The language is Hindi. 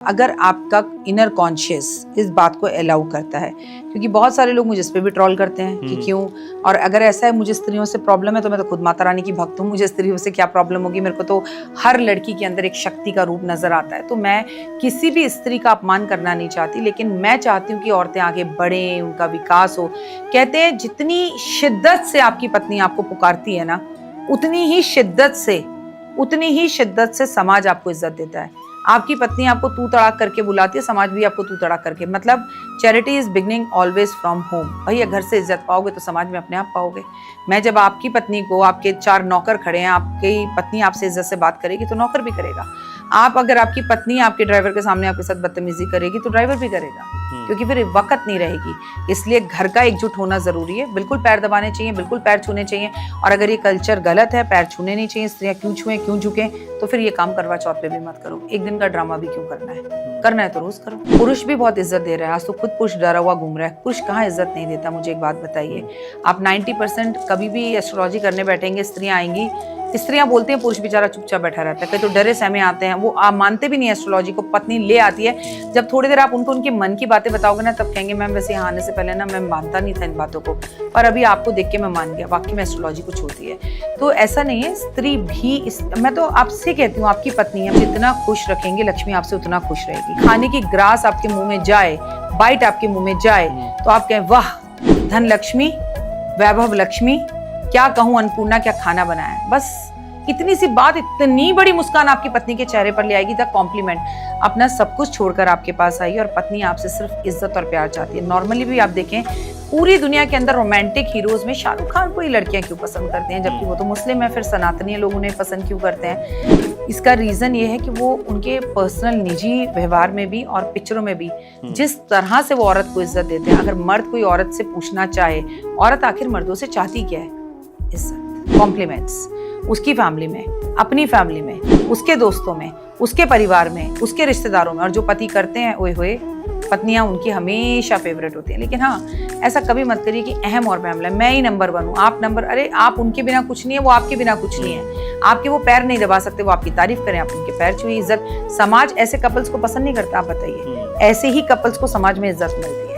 अगर आपका इनर कॉन्शियस इस बात को अलाउ करता है, क्योंकि बहुत सारे लोग मुझे इस पे भी ट्रोल करते हैं कि क्यों, और अगर ऐसा है मुझे स्त्रियों से प्रॉब्लम है तो मैं तो खुद माता रानी की भक्त हूँ, मुझे स्त्रियों से क्या प्रॉब्लम होगी, मेरे को तो हर लड़की के अंदर एक शक्ति का रूप नजर आता है। तो मैं किसी भी स्त्री का अपमान करना नहीं चाहती, लेकिन मैं चाहती हूँ कि औरतें आगे बढ़ें, उनका विकास हो। कहते हैं जितनी शिद्दत से आपकी पत्नी आपको पुकारती है ना, उतनी ही शिद्दत से समाज आपको इज्जत देता है। आपकी पत्नी आपको तू तड़ाक करके बुलाती है, समाज भी आपको तू तड़ाक करके, मतलब charity is beginning always from home. भैया घर से इज्जत पाओगे तो समाज में अपने आप पाओगे। मैं जब आपकी पत्नी को, आपके 4 नौकर खड़े हैं, आपकी पत्नी आपसे इज्जत से बात करेगी तो नौकर भी करेगा। आप अगर आपकी पत्नी आपके ड्राइवर के सामने आपके साथ बदतमीजी करेगी तो ड्राइवर भी करेगा, क्योंकि फिर वक्त नहीं रहेगी। इसलिए घर का एकजुट होना जरूरी है। बिल्कुल पैर दबाने चाहिए, बिल्कुल पैर छूने चाहिए। और अगर ये कल्चर गलत है, पैर छूने नहीं चाहिए, स्त्रियां क्यों छुएं, क्यों झुकें, तो फिर ये काम करवा चौथ पे भी मत करो। एक दिन का ड्रामा भी क्यों करना है तो रोज करो। पुरुष भी बहुत इज्जत दे रहा है, आज तो खुद पुरुष डरा हुआ घूम रहा है। पुरुष कहाँ इज्जत नहीं देता, मुझे एक बात बताइए। आप 90% कभी भी एस्ट्रोलॉजी करने बैठेंगे, स्त्रियां आएंगी, स्त्रियां बोलती हैं पुरुष बेचारा चुपचाप बैठा रहता है, कई तो डरे सहमे आते हैं, वो आप मानते भी नहीं एस्ट्रोलॉजी को। पत्नी ले आती है, जब थोड़ी देर आप उनको उनके मन की बातें बताओगे ना, तब कहेंगे मैम वैसे यहाँ आने से पहले ना मैं मानता नहीं था इन बातों को, पर अभी आपको देख के मैं मान गया, वाकई में एस्ट्रोलॉजी कुछ होती है। तो ऐसा नहीं है, स्त्री भी मैं तो आपसे कहती हूँ, आपकी पत्नी है, जितना खुश रखेंगे लक्ष्मी आपसे उतना खुश रहेगी। खाने की ग्रास आपके मुंह में जाए, बाइट आपके मुंह में जाए, तो आप कहें वाह धन लक्ष्मी, वैभव लक्ष्मी, क्या कहूँ अन्नपूर्णा क्या खाना बनाया है। बस इतनी सी बात इतनी बड़ी मुस्कान आपकी पत्नी के चेहरे पर ले आएगी, द कॉम्प्लीमेंट। अपना सब कुछ छोड़कर आपके पास आई और पत्नी आपसे सिर्फ इज्जत और प्यार चाहती है। नॉर्मली भी आप देखें, पूरी दुनिया के अंदर रोमांटिक हीरोज में शाहरुख खान को ही लड़कियां क्यों पसंद करती हैं, जबकि वो तो मुस्लिम है, फिर सनातनी लोग उन्हें पसंद क्यों करते हैं? इसका रीजन ये है कि वो उनके पर्सनल निजी व्यवहार में भी और पिक्चरों में भी जिस तरह से वो औरत को इज्जत देते हैं। अगर मर्द कोई औरत से पूछना चाहे, औरत आखिर मर्दों से चाहती क्या है? इज्जत, कॉम्प्लीमेंट्स, उसकी फैमिली में, अपनी फैमिली में, उसके दोस्तों में, उसके परिवार में, उसके रिश्तेदारों में। और जो पति करते हैं, ओए होए, पत्नियां उनकी हमेशा फेवरेट होती हैं। लेकिन हाँ, ऐसा कभी मत करिए कि अहम और मामला मैं ही नंबर 1 हूँ, आप नंबर, अरे आप उनके बिना कुछ नहीं है, वो आपके बिना कुछ नहीं है। आपके वो पैर नहीं दबा सकते, वो आपकी तारीफ करें, आप उनके पैर छुए। इज्जत, समाज ऐसे कपल्स को पसंद नहीं करता। आप बताइए, ऐसे ही कपल्स को समाज में इज्जत मिलती है।